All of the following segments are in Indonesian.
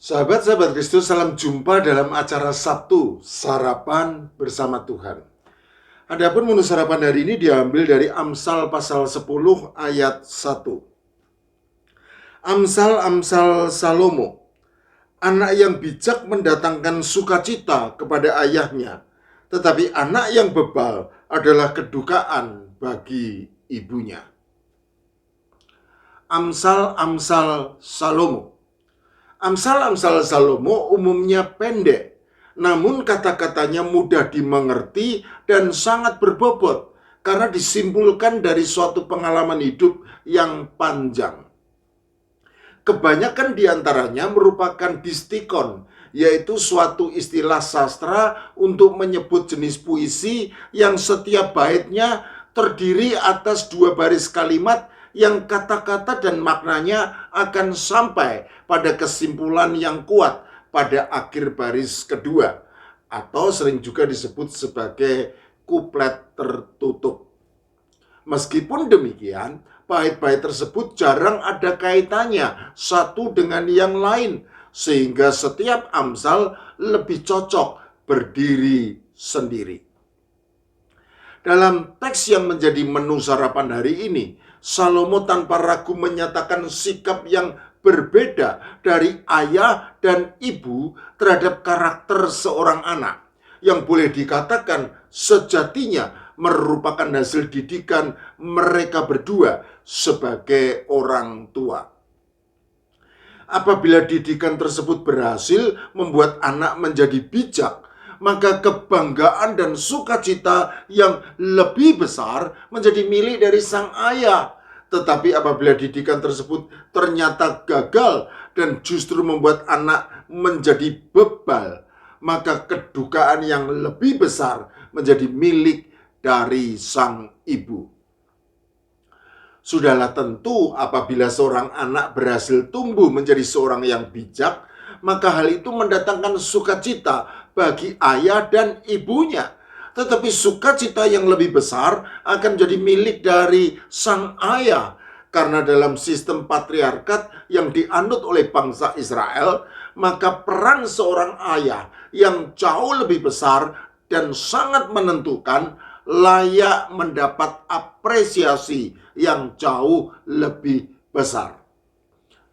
Sahabat-sahabat Kristus, salam jumpa dalam acara Sabtu, Sarapan Bersama Tuhan. Adapun menu sarapan hari ini diambil dari Amsal pasal 10 ayat 1. Amsal Salomo. Anak yang bijak mendatangkan sukacita kepada ayahnya, tetapi anak yang bebal adalah kedukaan bagi ibunya. Amsal Salomo. Amsal Salomo umumnya pendek, namun kata-katanya mudah dimengerti dan sangat berbobot karena disimpulkan dari suatu pengalaman hidup yang panjang. Kebanyakan diantaranya merupakan distikon, yaitu suatu istilah sastra untuk menyebut jenis puisi yang setiap baitnya terdiri atas 2 baris kalimat yang kata-kata dan maknanya akan sampai pada kesimpulan yang kuat pada akhir baris kedua, atau sering juga disebut sebagai kuplet tertutup. Meskipun demikian, bait-bait tersebut jarang ada kaitannya satu dengan yang lain, sehingga setiap amsal lebih cocok berdiri sendiri. Dalam teks yang menjadi menu sarapan hari ini, Salomo tanpa ragu menyatakan sikap yang berbeda dari ayah dan ibu terhadap karakter seorang anak, yang boleh dikatakan sejatinya merupakan hasil didikan mereka berdua sebagai orang tua. Apabila didikan tersebut berhasil membuat anak menjadi bijak, maka kebanggaan dan sukacita yang lebih besar menjadi milik dari sang ayah. Tetapi apabila didikan tersebut ternyata gagal dan justru membuat anak menjadi bebal, maka kedukaan yang lebih besar menjadi milik dari sang ibu. Sudahlah tentu apabila seorang anak berhasil tumbuh menjadi seorang yang bijak, maka hal itu mendatangkan sukacita bagi ayah dan ibunya. Tetapi sukacita yang lebih besar akan menjadi milik dari sang ayah. Karena dalam sistem patriarkat yang dianut oleh bangsa Israel, maka peran seorang ayah yang jauh lebih besar dan sangat menentukan layak mendapat apresiasi yang jauh lebih besar.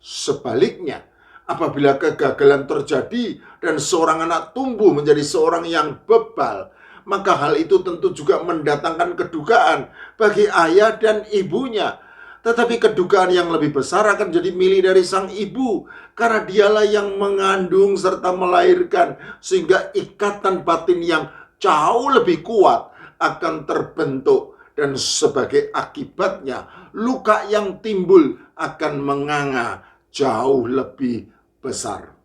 Sebaliknya, apabila kegagalan terjadi dan seorang anak tumbuh menjadi seorang yang bebal, maka hal itu tentu juga mendatangkan kedukaan bagi ayah dan ibunya. Tetapi kedukaan yang lebih besar akan jadi milik dari sang ibu, karena dialah yang mengandung serta melahirkan, sehingga ikatan batin yang jauh lebih kuat akan terbentuk, dan sebagai akibatnya luka yang timbul akan menganga jauh lebih besar.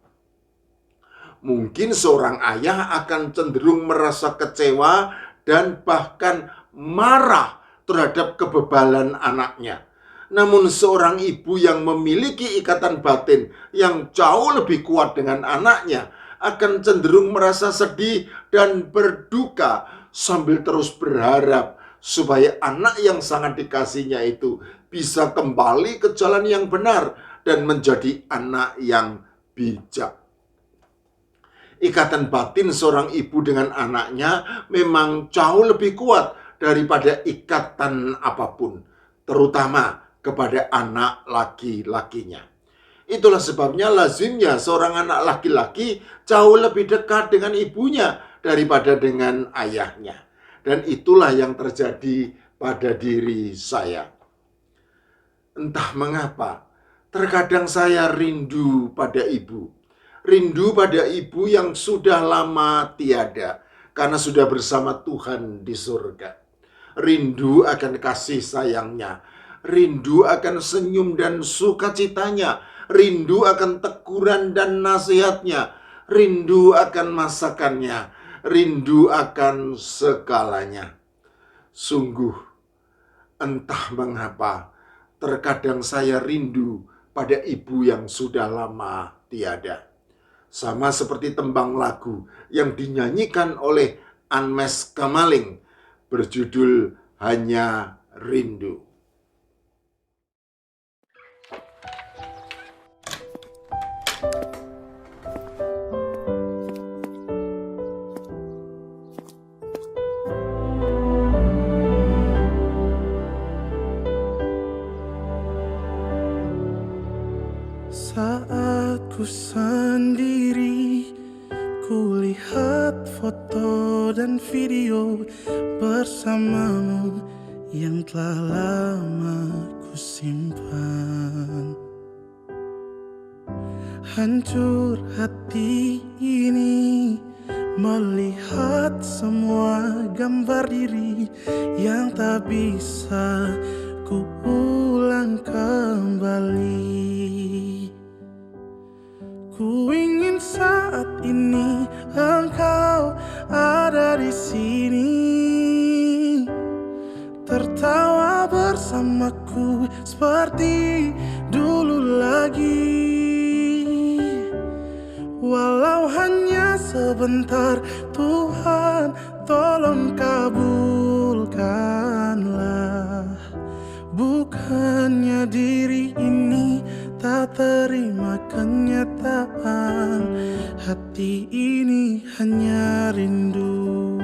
Mungkin seorang ayah akan cenderung merasa kecewa dan bahkan marah terhadap kebebalan anaknya. Namun seorang ibu yang memiliki ikatan batin yang jauh lebih kuat dengan anaknya akan cenderung merasa sedih dan berduka sambil terus berharap supaya anak yang sangat dikasihnya itu bisa kembali ke jalan yang benar dan menjadi anak yang bijak. Ikatan batin seorang ibu dengan anaknya memang jauh lebih kuat daripada ikatan apapun, terutama kepada anak laki-lakinya. Itulah sebabnya lazimnya seorang anak laki-laki jauh lebih dekat dengan ibunya daripada dengan ayahnya. Dan itulah yang terjadi pada diri saya. Entah mengapa, terkadang saya rindu pada ibu. Rindu pada ibu yang sudah lama tiada, karena sudah bersama Tuhan di surga. Rindu akan kasih sayangnya, rindu akan senyum dan sukacitanya, rindu akan teguran dan nasihatnya, rindu akan masakannya, rindu akan segalanya. Sungguh, entah mengapa, terkadang saya rindu pada ibu yang sudah lama tiada. Sama seperti tembang lagu yang dinyanyikan oleh Anmes Kamaling berjudul Hanya Rindu. Saat ku sendiri, kulihat foto dan video bersamamu yang telah lama ku simpan. Hancur hati ini melihat semua gambar diri yang tak bisa ku ulang kembali. Ku ingin saat ini engkau ada di sini, tertawa bersamaku seperti dulu lagi. Walau hanya sebentar, Tuhan tolong kabulkanlah. Bukannya diri ini tak terima kenyataan, hati ini hanya rindu.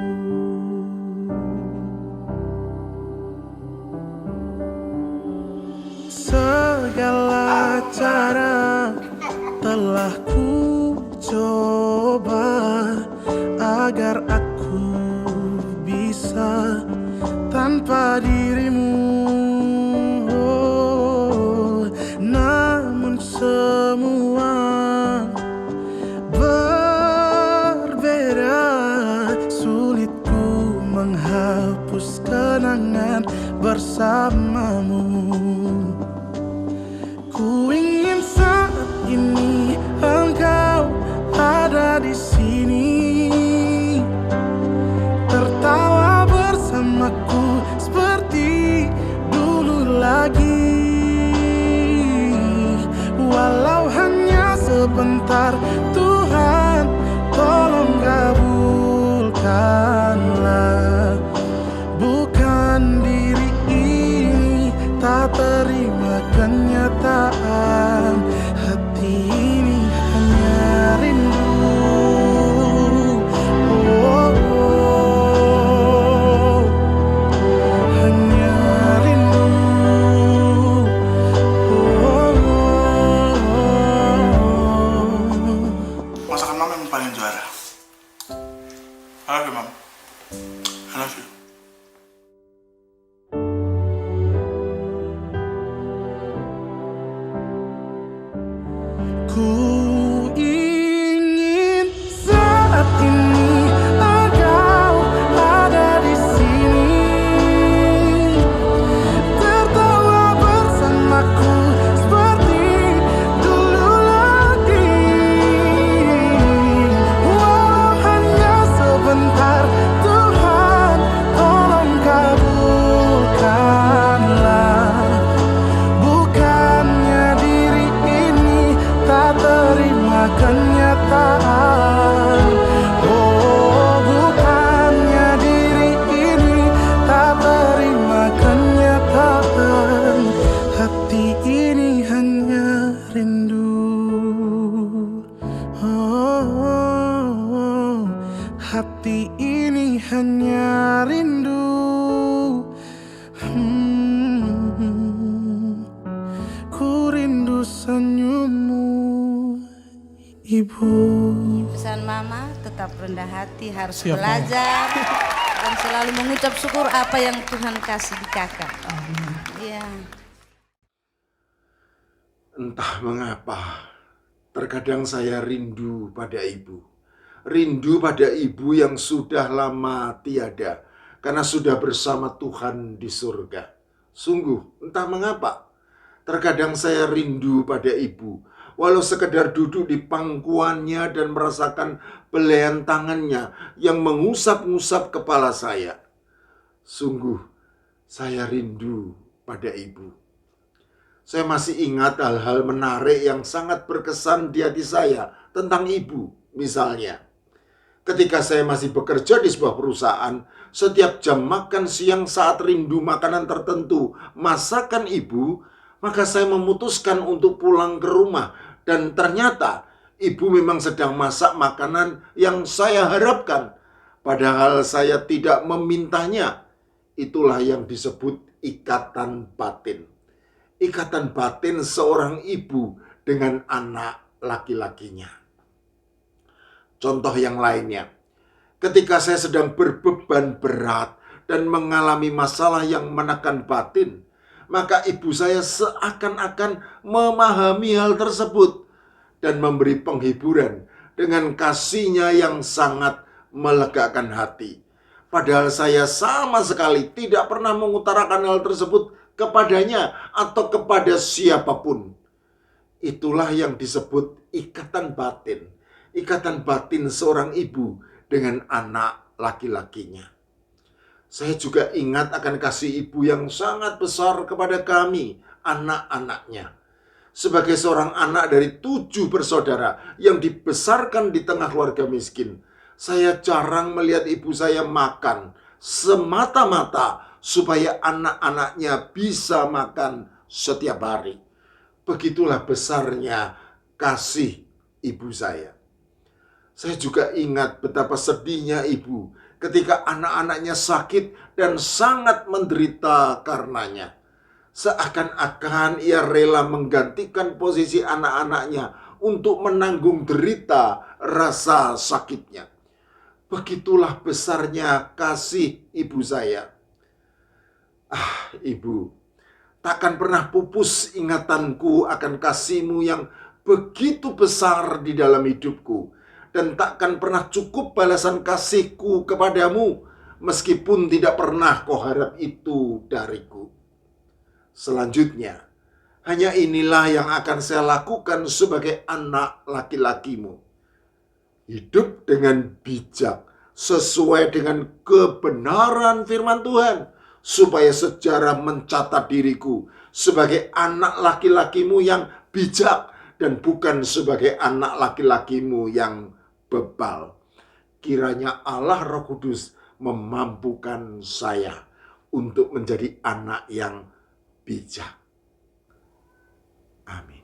Segala cara telah ku coba agar aku bisa tanpa dirimu. Namun semua berbeda, sulit ku menghapus kenangan bersamamu. Ku ingin saat ini engkau ada di sini, tertawa bersamaku seperti dulu lagi. Walau hanya sebentar, Tuhan tolong kabulkanlah. Bukan diri ini tak terima kenyataan, hati ini hanya rindu. Oh, oh, hanya rindu. Masakan mama yang paling juara. I love you, mom. I love you. Ku ingin saat ini engkau ada di sini, tertawa bersamaku seperti dulu lagi. Walau hanya sebentar, Tuhan tolong kabulkanlah. Bukannya diri ini tak terima kenyataan. Oh, bukannya diri ini tak terima kenyataan, hati ini hanya rindu. Oh, hati ini hanya rindu. Ku rindu senyummu, Ibu. Pesan mama, tetap rendah hati, harus belajar dan selalu mengucap syukur apa yang Tuhan kasih di kakak. Iya. Entah mengapa, terkadang saya rindu pada ibu. Rindu pada ibu yang sudah lama tiada, karena sudah bersama Tuhan di surga. Sungguh, entah mengapa, terkadang saya rindu pada ibu. Walau sekedar duduk di pangkuannya dan merasakan belayan tangannya yang mengusap-ngusap kepala saya. Sungguh, saya rindu pada ibu. Saya masih ingat hal-hal menarik yang sangat berkesan di hati saya tentang ibu. Misalnya, ketika saya masih bekerja di sebuah perusahaan, setiap jam makan siang saat rindu makanan tertentu, masakan ibu, maka saya memutuskan untuk pulang ke rumah. Dan ternyata ibu memang sedang masak makanan yang saya harapkan. Padahal saya tidak memintanya. Itulah yang disebut ikatan batin. Ikatan batin seorang ibu dengan anak laki-lakinya. Contoh yang lainnya, ketika saya sedang berbeban berat dan mengalami masalah yang menekan batin, maka ibu saya seakan-akan memahami hal tersebut dan memberi penghiburan dengan kasihnya yang sangat melegakan hati. Padahal saya sama sekali tidak pernah mengutarakan hal tersebut kepadanya atau kepada siapapun. Itulah yang disebut ikatan batin. Ikatan batin seorang ibu dengan anak laki-lakinya. Saya juga ingat akan kasih ibu yang sangat besar kepada kami, anak-anaknya. Sebagai seorang anak dari 7 bersaudara yang dibesarkan di tengah keluarga miskin, saya jarang melihat ibu saya makan semata-mata supaya anak-anaknya bisa makan setiap hari. Begitulah besarnya kasih ibu saya. Saya juga ingat betapa sedihnya ibu ketika anak-anaknya sakit dan sangat menderita karenanya. Seakan-akan ia rela menggantikan posisi anak-anaknya untuk menanggung derita rasa sakitnya. Begitulah besarnya kasih ibu saya. Ibu, takkan pernah pupus ingatanku akan kasih-Mu yang begitu besar di dalam hidupku. Dan takkan pernah cukup balasan kasihku kepadamu, meskipun tidak pernah kau harap itu dariku. Selanjutnya, hanya inilah yang akan saya lakukan sebagai anak laki-lakimu. Hidup dengan bijak, sesuai dengan kebenaran firman Tuhan, supaya sejarah mencatat diriku sebagai anak laki-lakimu yang bijak dan bukan sebagai anak laki-lakimu yang bebal. Kiranya Allah Roh Kudus memampukan saya untuk menjadi anak yang bijak. Amin.